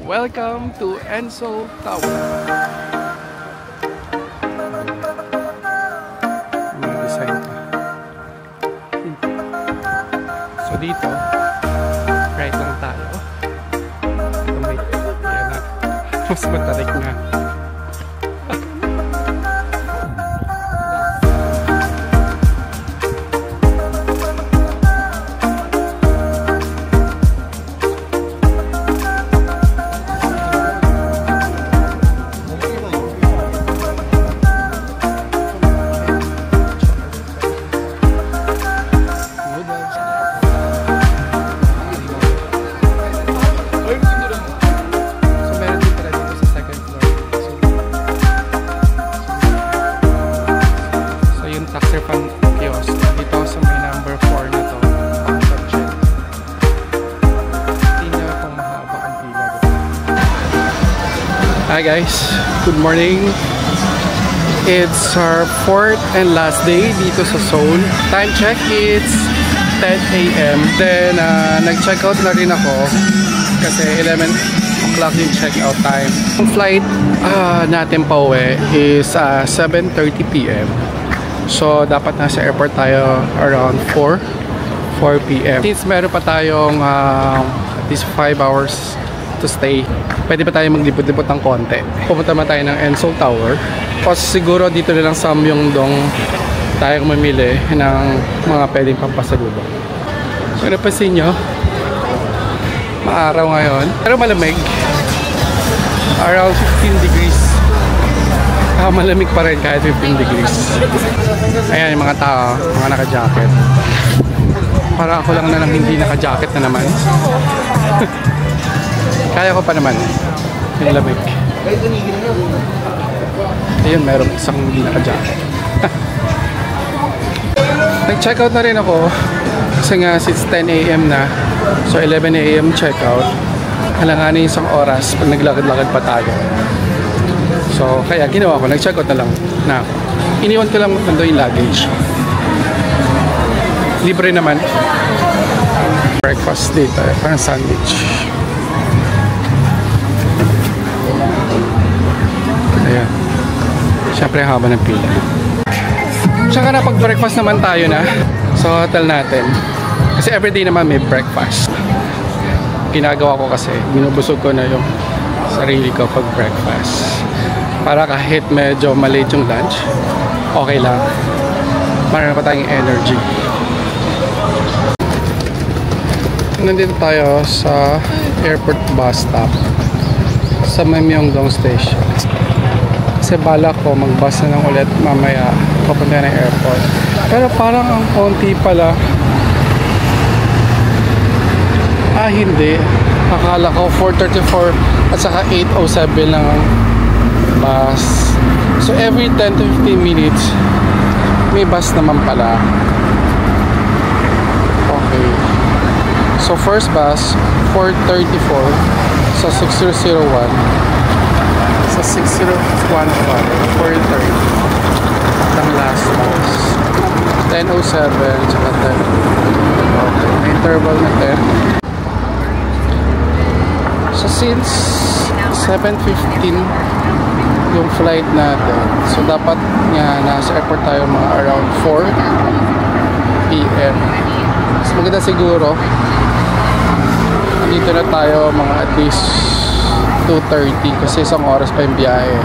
Welcome to Enso Tower. May design pa. So dito, right lang tayo. Ito may, yan na. Mas matarik na. Hi guys, good morning. It's our fourth and last day dito sa Seoul. Time check, it's 10 AM. Then nag-check out na rin ako kasi 11 o'clock yung check out time. Ang flight natin pa uwi is 7:30 PM. So dapat nasa airport tayo around 4 PM. Since meron pa tayong at least 5 hours to stay, pwede pa tayo maglipot-lipot ng konti. Pupunta naman tayo ng Enso Tower. Tapos siguro dito na lang sa Myeongdong tayong mamili ng mga pwedeng pampasalubong. So napansin nyo, maaraw ngayon, pero malamig. Around 15 degrees. Malamig pa rin kahit 15 degrees. Ayan yung mga tao, mga naka-jacket. Para ako lang na lang hindi naka-jacket na naman. Kaya ko pa naman yung lamig. Ayun, meron isang hindi naka-jacket. Nag-check out na rin ako kasi nga since 10 AM na, so 11 AM check out. Halanganin isang oras pag naglakad-lakad pa tayo. So kaya ginawa ko, nag-check out na lang na ako. Iniwan ko lang nando yung luggage. Libre naman. Breakfast dito, parang sandwich. Ayan. Siyempre haba ng pila. Tsaka na pag-breakfast naman tayo na sa hotel natin. Kasi everyday naman may breakfast. Ginagawa ko kasi, binubusog ko na yung sarili ko pag-breakfast. Para kahit medyo malate yung lunch, okay lang. Marami pa tayong energy. Nandito tayo sa airport bus stop sa Myeongdong Station. Kasi balak ko mag-bus na lang ulit mamaya papunta ng airport. Pero parang ang konti pala. Hindi. Akala ko 4:34 at saka 8:07 lang ang bus. So every 10 to 15 minutes may bus naman pala. Okay. So first bus 4:34 sa 6001. Sa 6011 4:30 ang last bus. 10:07 tsaka 10. Okay. May interval na 10. So since 7:15 yung flight natin, so dapat nga nasa airport tayo mga around 4 PM. So maganda siguro dito na tayo mga at least 2:30 kasi isang oras pa yung biyahe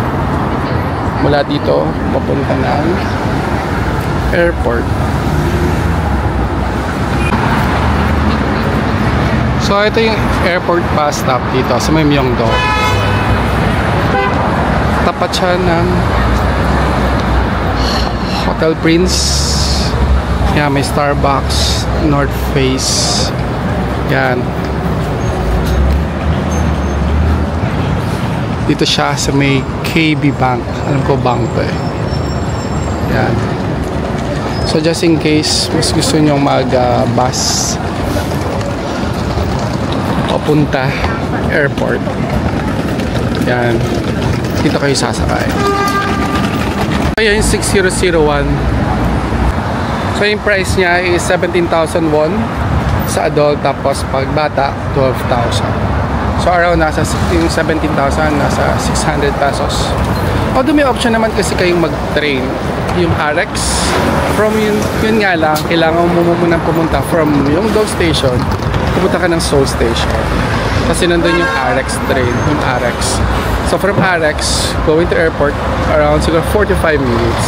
mula dito papunta ng airport. So ito yung airport bus stop dito sa Myeongdong. Tapat siya ng Hotel Prince. Yan, may Starbucks, North Face. Yan. Dito siya sa may KB Bank. Alam ko bank to eh. Yan. So just in case mas gusto nyong mag-bus papunta airport. Yan. Dito kayo sasakay. Ayan yung 6001. So yung price niya is 17,000 won sa adult, tapos pag bata 12,000. So around nasa yung 17,000, nasa 600 pesos. Although may option naman kasi kayong mag-train. Yung RX, from yun nga lang, kailangan mo muna pumunta from yung Dong Station, pumunta ka ng Seoul Station. Kasi nandun yung RX train, yung RX. So from RX, going to airport, around siguro 45 minutes.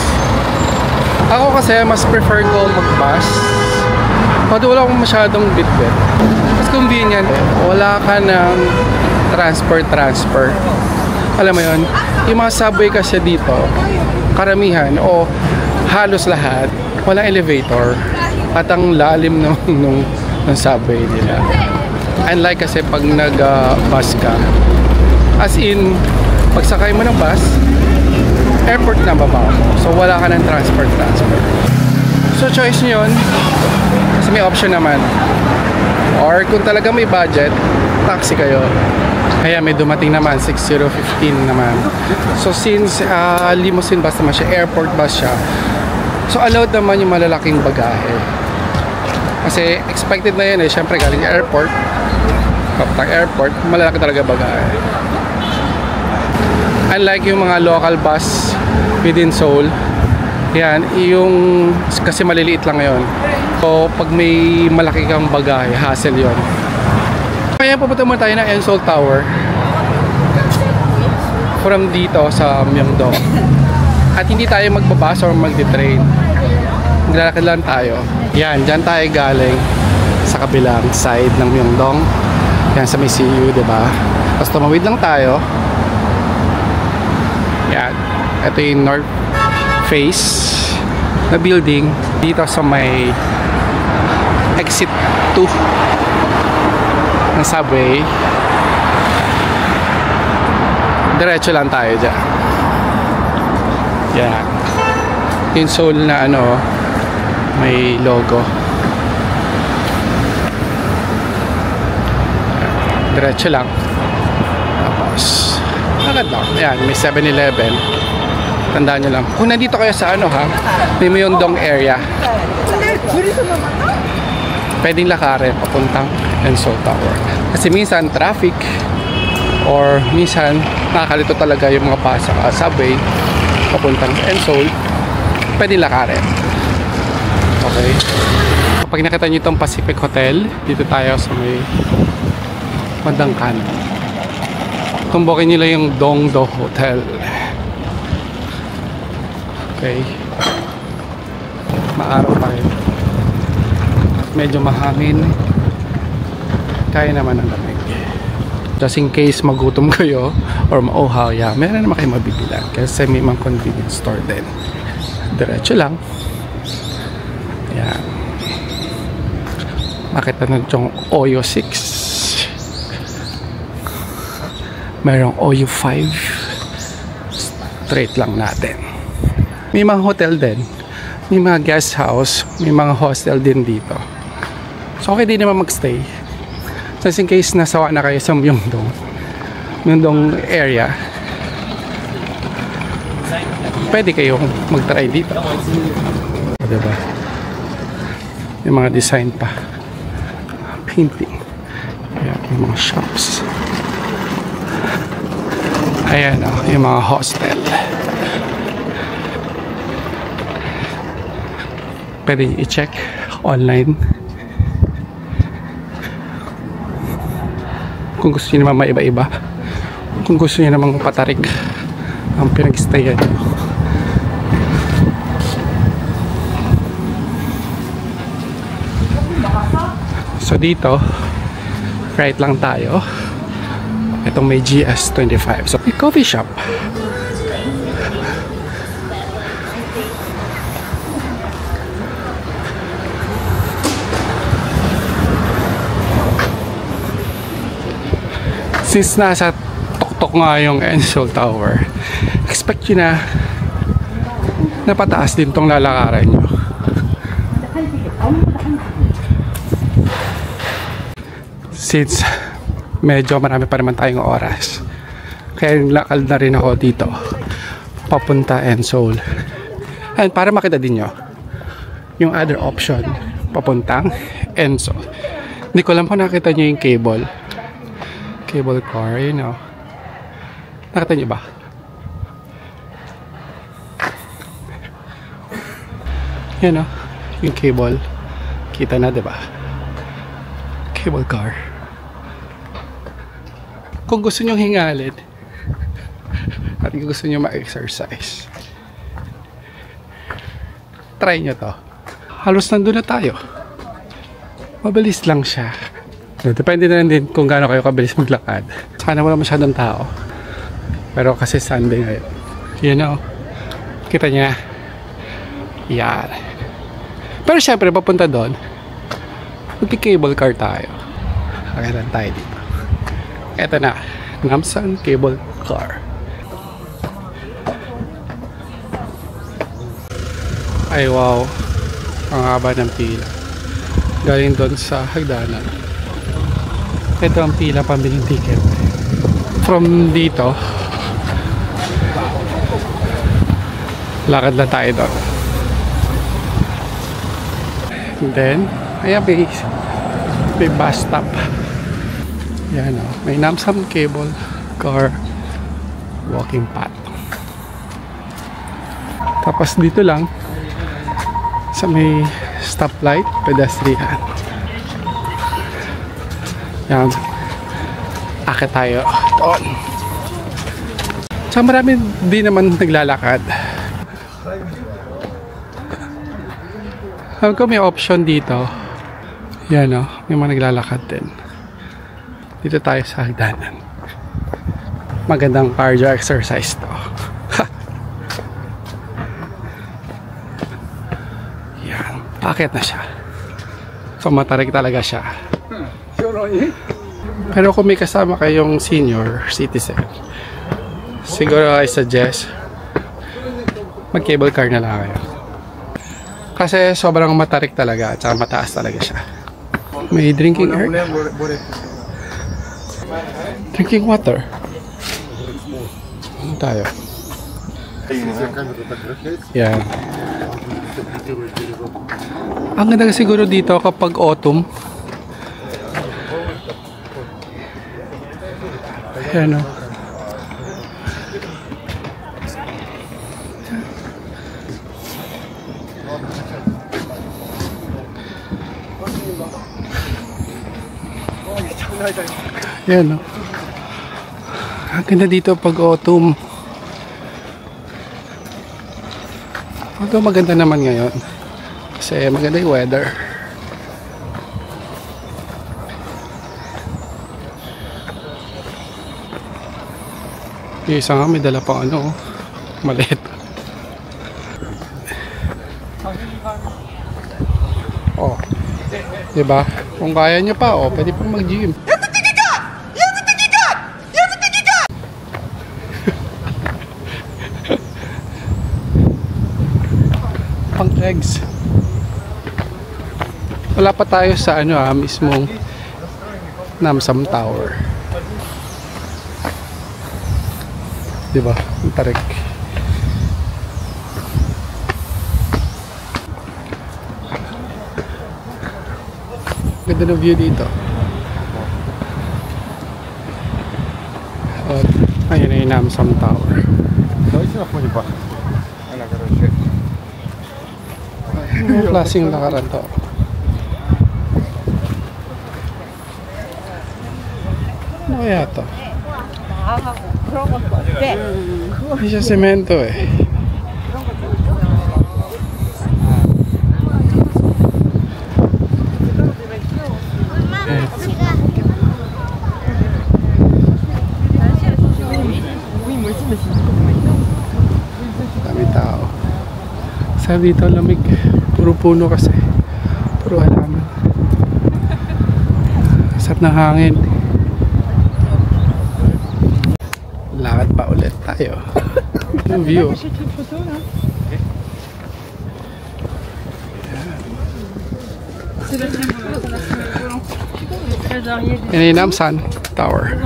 Ako kasi, mas prefer ko mag-bus. Although wala akong masyadong bit-bit. Mas convenient eh. Wala ka ng transfer. Alam mo yun, yung mga subway kasi dito, karamihan o halos lahat, walang elevator. At ang lalim ng subway nila. Unlike kasi pag nag-bus ka, as in, pagsakay mo ng bus, airport na baba mo. So wala ka ng transfer. So choice nyo yun. Kasi may option naman. Or kung talaga may budget, taxi kayo. Kaya may dumating naman, 6015 naman. So since limousine bus naman siya, airport bus siya, so allowed naman yung malalaking bagahe. Kasi expected na yun eh. Siyempre galing airport, kapag airport, malalaki talaga bagahe. Unlike yung mga local bus within Seoul, yan, yung kasi maliliit lang ngayon. So pag may malaki kang bagahe, hassle yon. Kaya pupunta muna tayo ng Seoul Tower from dito sa Myeongdong. At hindi tayo magbabas or magdi-train. Maglalakad lang tayo. Yan, dyan tayo galing sa kabilang side ng Myeongdong. Yan sa may CU, diba? Tapos tumawid lang tayo. Yan. Ito yung north face na building dito sa may exit 2 ng subway. Diretso lang tayo dyan. Yan. Yung Seoul na ano, may logo. Diretso lang. Tapos agad lang. Yan, may 7-Eleven. Tandaan nyo lang. Kung nandito kayo sa ano ha, may Myeongdong area, pwedeng lakarin papuntang Seoul Tower. Kasi minsan traffic or minsan nakakalito talaga yung mga bus sa subway papuntang Seoul, pwedeng lakarin. Okay. Kapag nakita nyo itong Pacific Hotel, dito tayo sa may bandang kanan. Tumbokin nyo lang yung Dongdo Hotel. Okay. Maaraw tayo. Medyo mahangin. Kaya naman ang lamig. Just in case magutom kayo or mauhaw, yeah, meron naman kayo mabibilan. Kasi may mga convenience store din. Diretso lang. Ayan. Makita nyo yung Oyo 6. Merong Oyo 5. Straight lang natin. May mga hotel din. May mga guest house. May mga hostel din dito. So okay din naman magstay. Just in case nasawa na kayo sa Myeongdong area, pwede kayong mag-try dito. Diba? Yung mga design pa. Painting. Ayan, yung mga shops. Ayan o, yung mga hostel. Pwede i-check online. Kung gusto niyo naman maiba-iba. Kung gusto niyo naman patarik ang pinag-stayan niyo. So dito, right lang tayo. Itong may GS25. So may coffee shop. Since nasa tuktok nga yung Seoul Tower, expect nyo na napataas din tong lalakaran nyo. Since medyo marami pa naman tayong oras, kaya lakal na rin ako dito papunta Seoul. And para makita din nyo yung other option papuntang Seoul. Hindi ko lang po nakita nyo yung cable cable car, you know. Nakita niyo ba? Yan o, yung cable. Kita na, diba? Cable car. Kung gusto nyo hingalin at kung gusto nyo ma-exercise, try nyo to. Halos nandun na tayo. Mabilis lang siya. Depende na lang din kung gaano kayo kabilis maglakad. Sana wala masyadong tao. Pero kasi Sunday ngayon. You know, kita niya. Yan. Pero syempre, papunta doon, magki-cable car tayo. Kailan tayo dito. Eto na, Namsan Cable Car. Ay wow, ang haba ng pila. Galing doon sa hagdanan. Ito ang pila pambiling ticket. From dito, lakad lang tayo doon. And then, ayan, may bus stop. Yan o, may Namsan Cable Car walking path. Tapos dito lang, sa may stoplight, pedestrian. Yan. Akit tayo doon. So marami din naman naglalakad. Alam ko may option dito. Yan o, may mga naglalakad din. Dito tayo sa hagdanan. Magandang cardio exercise to. Yan, akit na siya. So matarik talaga siya. Pero kung may kasama kayong senior citizen, siguro I suggest mag-cable car na lang kayo. Kasi sobrang matarik talaga at saka mataas talaga siya. May drinking area. Drinking water. Ano tayo? Yan. Ang ganda siguro dito kapag autumn. Ayan o. Ayan o. Ang ganda dito pag autumn. Although maganda naman ngayon. Kasi maganda yung weather. Yung isa nga may dala pang ano, maliit. Oh, diba? Kung kaya nyo pa, oh, pwede pang mag-gym. Pang eggs. Wala pa tayo sa ano mismong Namsan Tower. Diba? Ang tarik. Ganda ng view dito. Ayun na yung Namsan Tower. Anong klaseng lakaran to? Ano kaya to? Hindi siya semento eh. Dami tao. Sabi dito lamig. Puro puno kasi. Puro halaman. Sarap ng hangin. Lakad pa ulit tayo. Yung view. Yan yung Namsan Tower.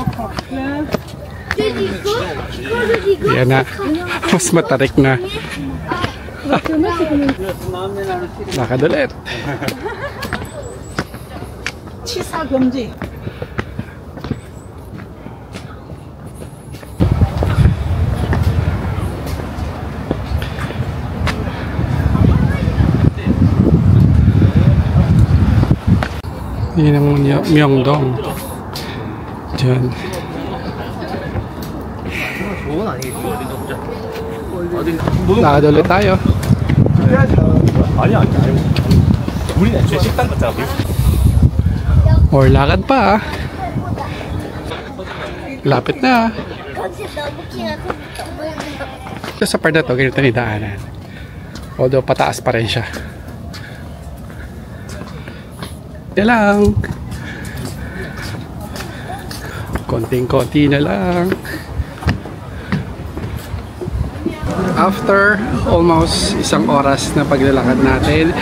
Yan na. Mas matarik na. Lakad ulit. 치사 금지. Yun ang Myeongdong. Diyan. Lakad ulit tayo. Or lakad pa. Lapit na. Sa part na to, ganito ni daanan. Although pataas pa rin siya. Yan lang. Konting-konti na lang. After almost isang oras na paglalakad natin,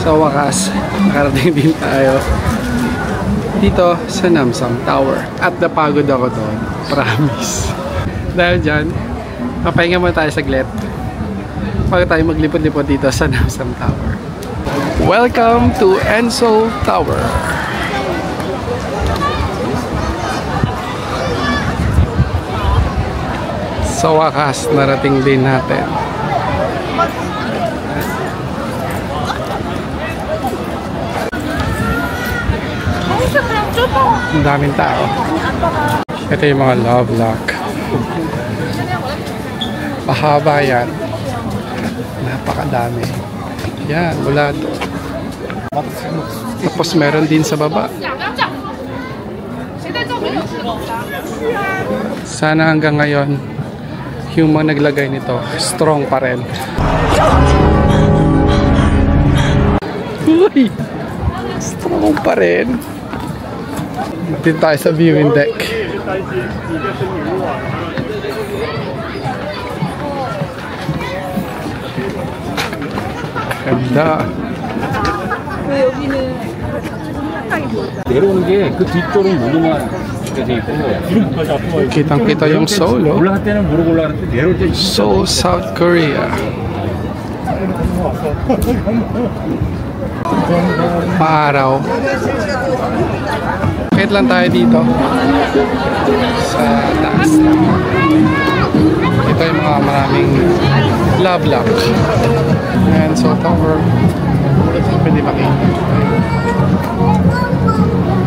sa wakas, nakarating din tayo dito sa Namsan Tower. At napagod ako doon. Promise. Dahil dyan, papahinga muna tayo saglit bago tayo maglipot-lipot dito sa Namsan Tower. Welcome to Enso Tower. Sa wakas, narating din natin. Ang daming tao. Ito yung mga love lock. Mahaba yan. Napakadami. Yan, mula to. Tapos meron din sa baba. Sana hanggang ngayon yung mga naglagay nito strong pa rin. Uy! Strong pa rin. Dito tayo sa viewing deck. Ganda. 내려오는 게 그 뒷도로는 모두만 돼 있고 Kitang-kita yung Seoul, oh. 올라갈 때는 모르고 올라가는데 내려올 때 Seoul, South Korea. Maaraw. Kahit lang tayo dito sa taas. Ito yung mga maraming love lock. And so tower. Pwede makita.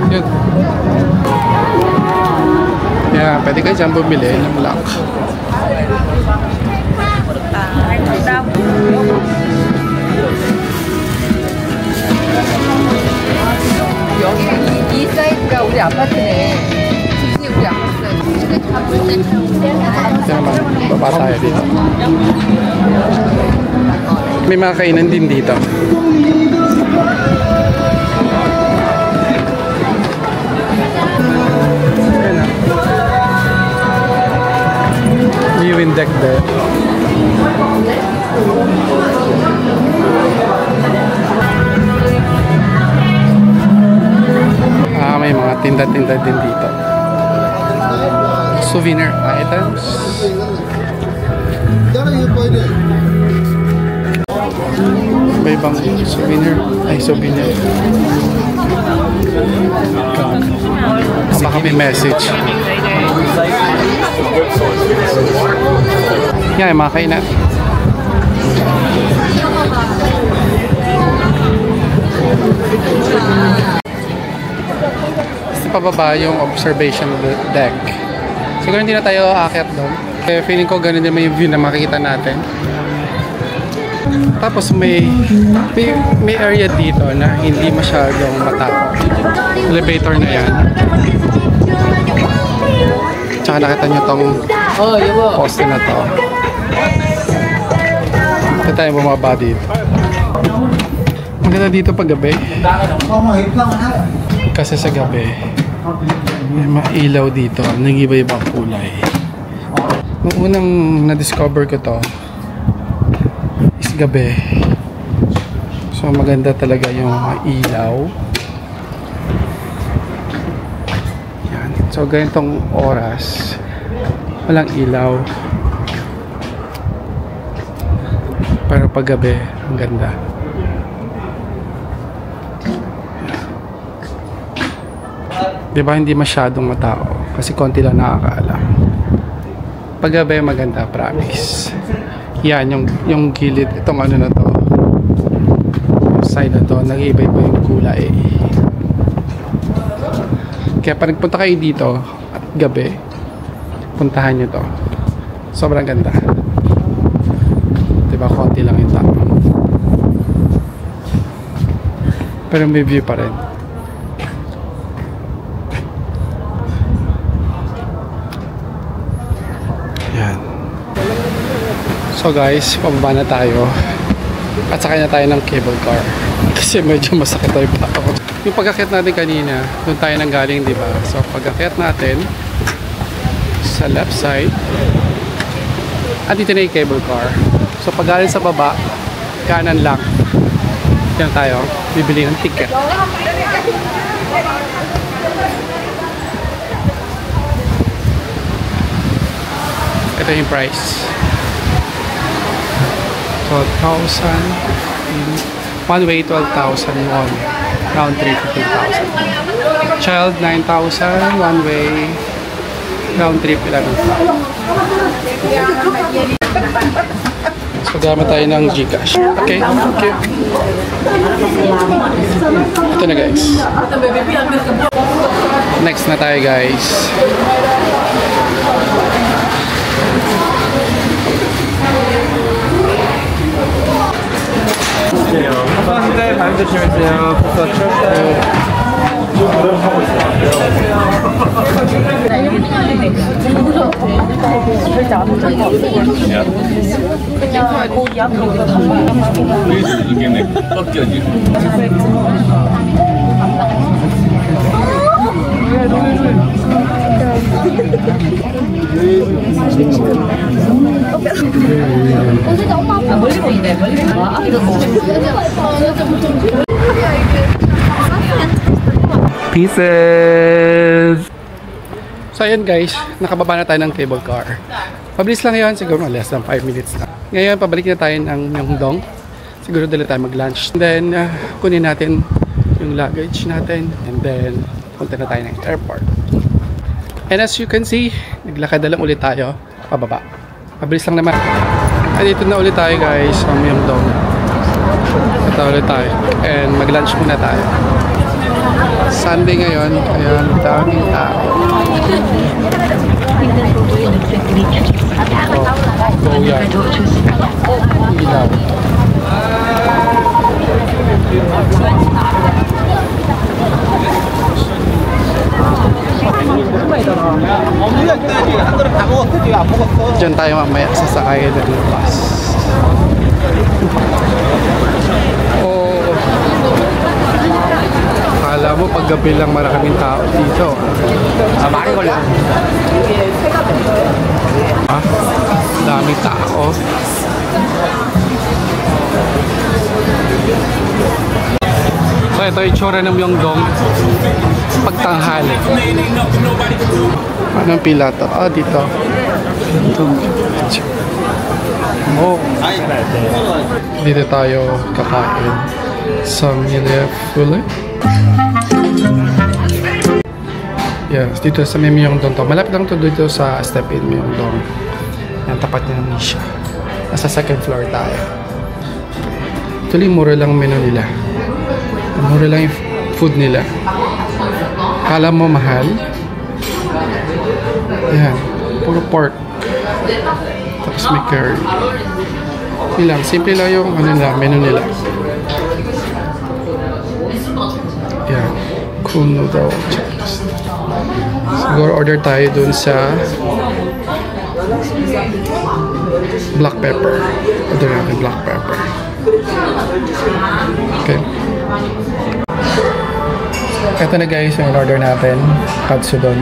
Yun. Yeah, pwede ka dyan bumili ng lock. 여기 이 사이즈가 우리 아파트네. 지진이 우리 아파트네. 지진을 잡을 때 Ito naman, baba tayo dito. May mga kainan din dito. Ayan na. Viewing deck there. May mga tinda-tinda din dito. Souvenir items. May ibang souvenir. Ay, souvenir. Baka may message. Yan, mga kainan. Pababa yung observation deck. Siguro hindi na tayo aakyat doon. Kaya feeling ko ganun din may view na makikita natin. Tapos may area dito na hindi masyadong matao. Elevator na yan. Tsaka nakita nyo tong poste na to. Ito tayo bumaba dito. Maganda dito pag gabi. Kasi sa gabi may mailaw dito, nag-iba-iba ang kulay. Nung unang na-discover ko to is gabi. So maganda talaga yung ilaw. Yan. So ganitong oras walang ilaw. Pero pag gabi ang ganda. Diba hindi masyadong matao kasi konti lang nakakaalam. Paggabi maganda, promise. Yan yung gilid, itong ano na to, side na to, nag-iba-iba yung kulay. Kaya pag nagpunta kayo dito at gabi, puntahan nyo to. Sobrang ganda. Diba, konti lang yung tao. Pero may view pa rin. Yan. So guys, pababa na tayo. At sakay na tayo ng cable car. Kasi medyo masakit tayo pa ako. Yung pag-akyat natin kanina, doon tayo nang galing, di ba? So pag-akyat natin sa left side, andito na yung cable car. So pag galing sa baba, kanan lang. Yan tayo, bibili ng ticket. Ito yung price. So 1,000 one way 12,000 won, round 3,15,000. Child 9,000, one way round trip 11,000. So gamit tayo ng GCash. Okay, thank you. Ito na guys. Next na tayo guys. 한데 잘 드시면서요. 부터 이게 꺾여지. Pieces. So ayun guys, nakababa na tayo ng cable car. Mabilis lang yun, siguro less than 5 minutes na. Ngayon, pabalik na tayo ng Myeongdong. Siguro dala tayo mag-lunch. And then, kunin natin yung luggage natin. And then, punta na tayo ng airport. And as you can see, naglakad na lang ulit tayo pababa. Mabilis lang naman. At dito na ulit tayo guys sa Myeongdong. Ito ulit tayo. And mag-lunch muna tayo. Sunday ngayon, kaya daming tao. Oh, yan. Ilaw. Diyan tayo mamaya sasakay ng bus. Oh, akala mo paggabi lang maraming tao dito. Bakit ko lang? Ah, daming tao. So ito yung tsura ng Myeongdong pagtanghali. Anong pila to? Ah, dito. Oh. Dito tayo kakain sa Myeongdong. Yes, dito sa Myeongdong to. Malapit lang to dito sa Step In Myeongdong. Yan, tapat niya ng Nisha. Nasa second floor tayo. Actually, mura lang menu nila. Mura lang yung food nila. Kala mo mahal. Yan, puro pork. Tapos may curry. Yun lang, simple lang yung ano nila, menu nila. Yan, cool noodle. Siguro order tayo dun sa black pepper. Order natin black pepper. Okay. Ito na guys, yung order natin. Katsudon.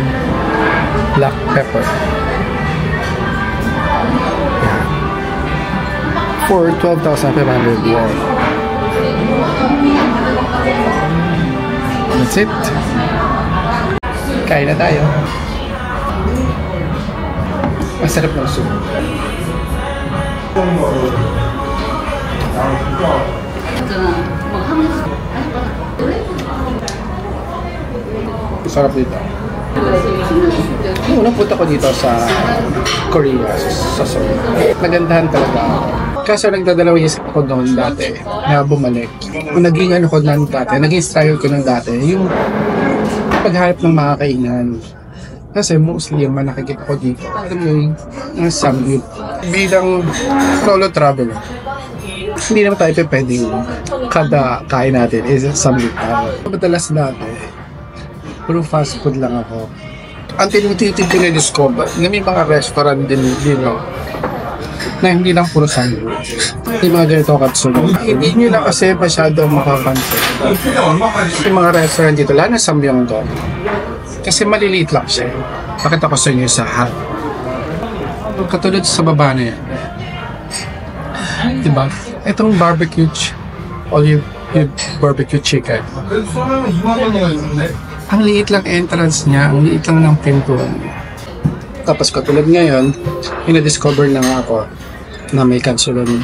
Black pepper. Yeah. For 12,500 won. That's it. Kain na tayo. Masarap ng soup. Sarap dito. Unang punta ko dito sa Korea, sa Seoul. Nagandahan talaga ako. Kaso nagdadalawang isip ako doon dati na bumalik. Kung naging ano ko doon dati, naging struggle ko doon dati, yung paghanap ng mga kainan. Kasi mostly yung mga nakikita ko dito, alam mo yung samgyup. Bilang solo traveler, hindi naman tayo pwedeng kada kain natin is samgyup tayo. Madalas natin, puro fast food lang ako. Ang tinitipid ko na-discover na may mga restaurant din dito na hindi lang puro samgyup. Yung mga ganito katsunod. Hindi nyo lang kasi masyado makapansin. Yung mga restaurant dito, lalo na Samyongdong. Kasi maliliit lang siya. Pakita ko sa inyo sa hat. Katulad sa baba na yan. Diba? Itong barbecue olive barbecue chicken. Ang liit lang entrance niya, ang liit lang ng pintuan. Tapos katulad ngayon, na-discover na nga ako na may Kansulon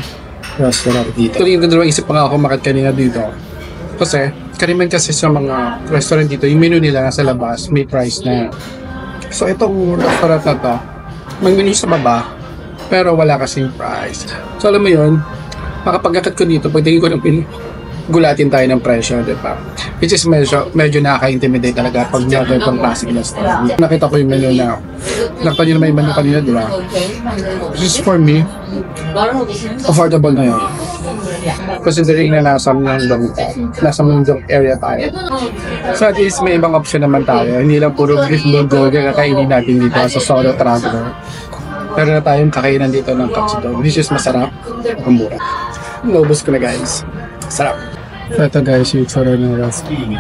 restaurant dito. Tuloy yung dalawang isip pa nga ako makit kanina dito. Kasi, kariman kasi sa mga restaurant dito, yung menu nila nasa labas, may price na. So itong restaurant na to, may menu sa baba, pero wala kasing price. So alam mo yun, makapag-akat ko dito, pagtingin ko ng gulatin tayo ng presyo, di ba? Which is medyo nakaka-intimidate talaga pag nagawin pang classic restaurant. Nakita ko yung menu na, nakita nyo na may menu kanina, di ba? This is for me, affordable na yun. Considering na nasa Mundong area tayo. So at least may ibang option naman tayo. Hindi lang puro beef bulgogi kakainin natin dito sa solo traveler. Pero na tayong kakainan dito ng katsudon. Which is masarap, ang mura. Naubos ko na guys. Sarap. So ito guys, yung itsura ng recipe.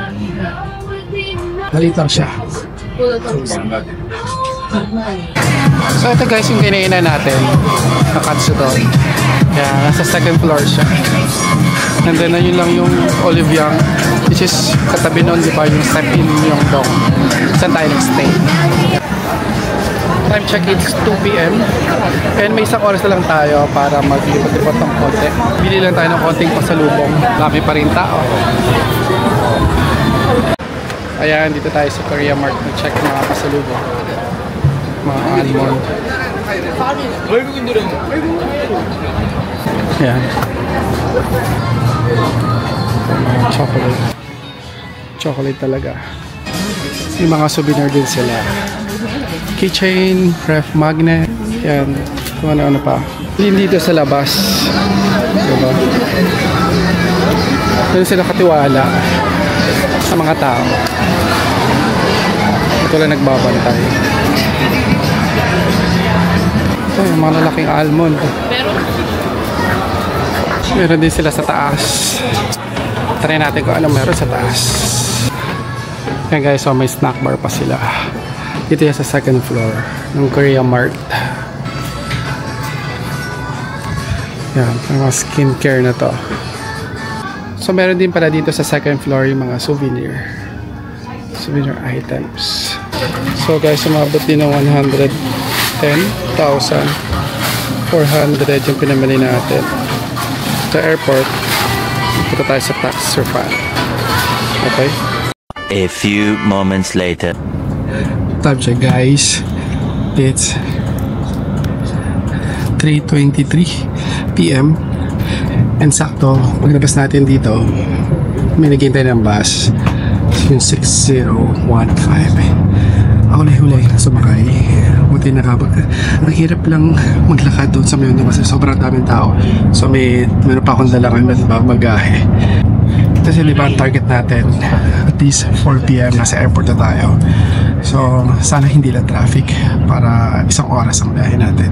Maliit lang siya. So ito guys yung kinainan natin. Katsudon. Kaya nasa second floor siya. And then yun lang yung Olive Young, which is katabi nun, di ba, yung step in yung dong. Saan tayo nag-stay. Time check, it's 2 p.m. And may isang oras na lang tayo para mag-lipat-lipat ng konti. Bili lang tayo ng konting pasalubong. Dami pa rin tao. Ayan, dito tayo sa Korea Mart. Check mga pasalubong. Mga almond. Ayan. Chocolate. Chocolate talaga. Yung mga souvenir din sila. Keychain, ref magnet, yan, kung ano-ano pa. Dito sa labas. Diba? Doon sila katiwala sa mga tao. Ito lang nagbabantay. Ito yung mga lalaking almond. Meron din sila sa taas. Try natin kung ano meron sa taas. Yan guys, so may snack bar pa sila. Dito yan sa second floor ng Korea Mart. Yan, mga skincare na to. So meron din pala dito sa second floor yung mga souvenir items. So guys, umabot din ng 110,400 yung pinamili natin. Sa airport, punta tayo sa tax refund. Okay? A few moments later. Time check guys, it's 3:23 p.m. and sakto paglabas natin dito may naghihintay ng bus, yung 6015. Ako na huli sumakay, buti nakabag. Ang hirap lang maglakad doon sa Myeongdong kasi sobrang daming tao, so meron pa akong dalangan na magahe. Kasi diba ang target natin at least 4 p.m. nasa airport na tayo. So sana hindi lang traffic para isang oras ang biyahe natin.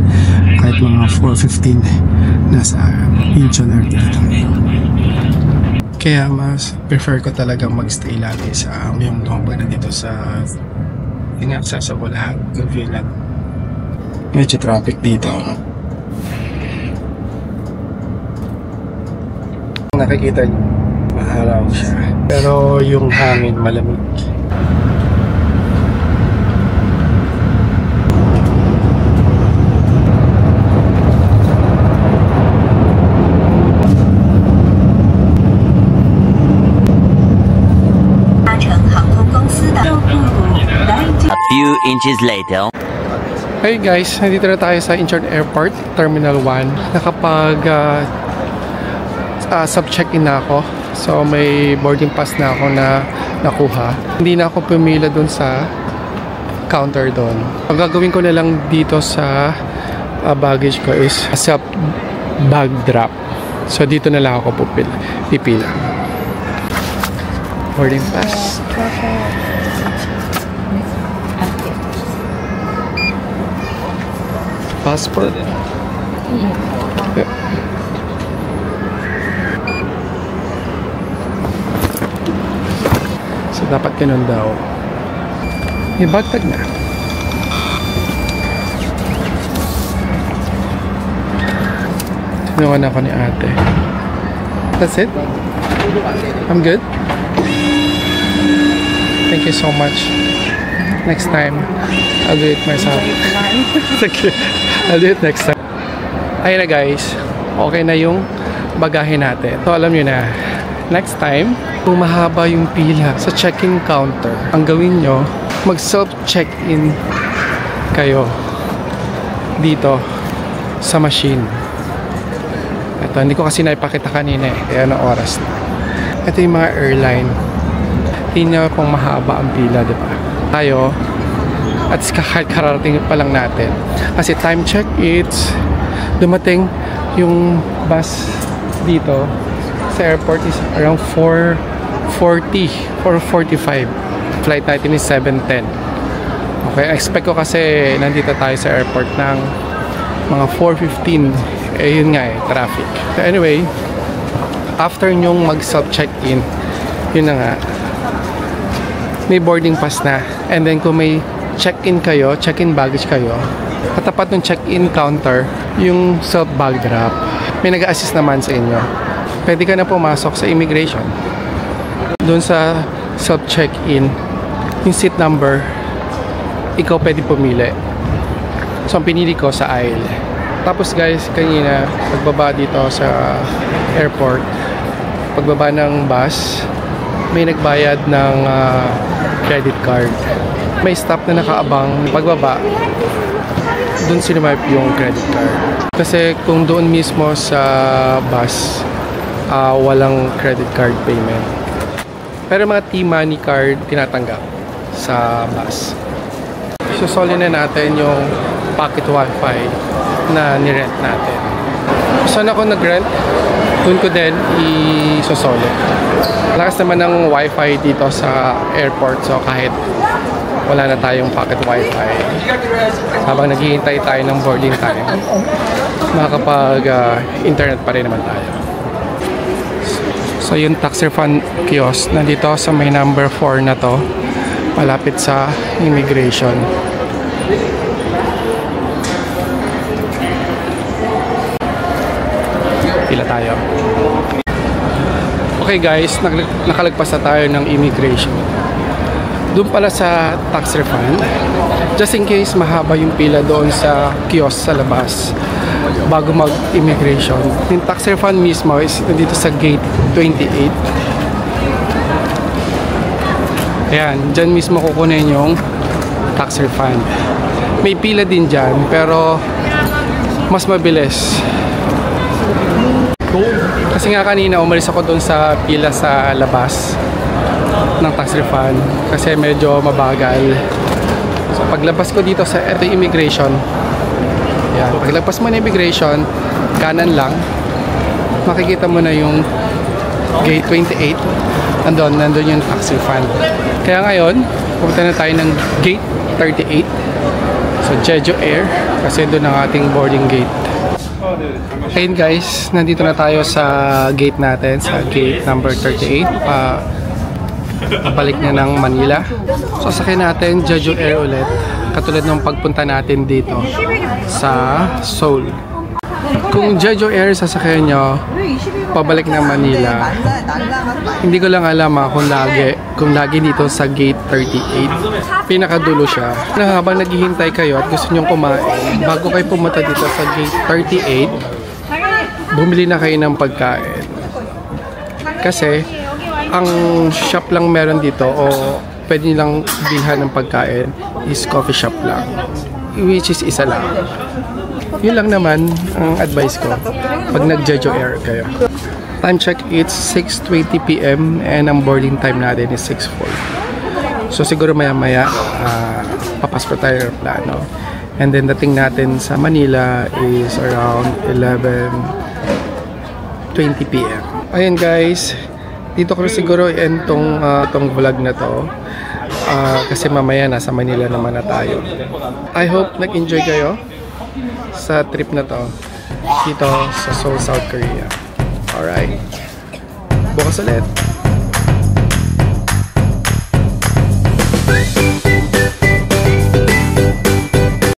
Kahit mga 4:15 nasa Incheon Airport. Kaya mas prefer ko talaga magstay lagi sa Myeongdong pag nandito sa inaccessible, convenient. Medyo traffic dito. Nakikita niyo, maharaw siya. Pero yung hangin malamig. A few inches later. Hey guys, nandito na tayo sa Incheon Airport, Terminal 1. Nakapag sub-check-in na ako. So may boarding pass na ako na nakuha. Hindi na ako pumila dun sa counter doon. Ang gagawin ko na lang dito sa baggage ko is self bag drop. So dito na lang ako pipila. Boarding pass. Passport. Yeah. So dapat ganun daw. May bagtag na. Tinungan ako ni ate. That's it? I'm good? Thank you so much. Next time, I'll do it myself. Thank you. I'll do it next time. Ayun na guys. Okay na yung bagahe natin. So alam nyo na, next time, kung mahaba yung pila sa check-in counter, ang gawin nyo, mag-self-check-in kayo dito sa machine. Ito, hindi ko kasi naipakita kanina eh. Kaya na oras na. Ito yung mga airline. Tingnan nyo kung mahaba ang pila, di ba? Tayo, at kararating pa lang natin. Kasi time check, it's dumating yung bus dito sa airport is around 4:40, 4:45. Flight natin is 7:10. Okay, expect ko kasi nandito tayo sa airport ng mga 4:15. Eh yun nga eh, traffic. So anyway, after nyong mag self-check-in, yun na nga, may boarding pass na. And then kung may check-in kayo, check-in baggage kayo, katapat ng check-in counter, yung self-bag drop. May nag-assist naman sa inyo. Pwede ka na pumasok sa immigration. Doon sa self-check-in, yung seat number, ikaw pwede pumili. So, ang pinili ko sa aisle. Tapos guys, kanina, pagbaba dito sa airport, pagbaba ng bus, may nagbayad ng credit card. May stop na nakaabang pagbaba, doon sinumap yung credit card. Kasi kung doon mismo sa bus, walang credit card payment. Pero mga T-Money card tinatanggap sa bus. Susoli na natin yung pocket wifi na nirent natin. Saan ako nag-rent? Doon ko din isusoli. Lakas naman ng wifi dito sa airport, so kahit wala na tayong pocket wifi, habang naghihintay tayo ng boarding time, makakapag-internet pa rin naman tayo. So yung tax refund kiosk nandito sa may number 4 na to, malapit sa immigration. Pila tayo. Okay guys, nakalagpas na tayo ng immigration. Doon pala sa tax refund, just in case mahaba yung pila doon sa kiosk sa labas bago mag-immigration. Yung tax refund mismo is nandito sa gate 28. Ayan, dyan mismo kukunin yung tax refund. May pila din dyan, pero mas mabilis. Kasi nga kanina umalis ako doon sa pila sa labas ng tax refund kasi medyo mabagal. So paglabas ko dito sa immigration, yan, paglabas mo ng immigration, kanan lang, makikita mo na yung gate 28. Nandun yung tax refund. Kaya ngayon, pupunta na tayo ng gate 38. So Jeju Air, kasi doon ang ating boarding gate. Ayun guys, nandito na tayo sa gate natin, sa gate number 38. Balik na ng Manila. So sakay natin Jeju Air ulit, katulad ng pagpunta natin dito sa Seoul. Kung Jeju Air sasakyan nyo pabalik ng Manila, hindi ko lang alam kung lagi dito sa gate 38. Pinakadulo siya. Na habang naghihintay kayo at gusto nyong kumain, bago kayo pumunta dito sa gate 38, bumili na kayo ng pagkain. Kasi ang shop lang meron dito o pwede nilang bilhan ng pagkain is coffee shop lang, which is isa lang. Yun lang naman ang advice ko pag nag Jeju Air kayo. Time check, it's 6:20 PM and ang boarding time natin is 6:40. So siguro maya-maya papasok tayo ng plano. And then dating natin sa Manila is around 11:20 PM. Ayun guys, dito ko siguro i-end tong vlog na to. Kasi mamaya nasa Manila naman na tayo. I hope nag-enjoy kayo sa trip na to dito sa Seoul, South Korea. Alright, bukas ulit.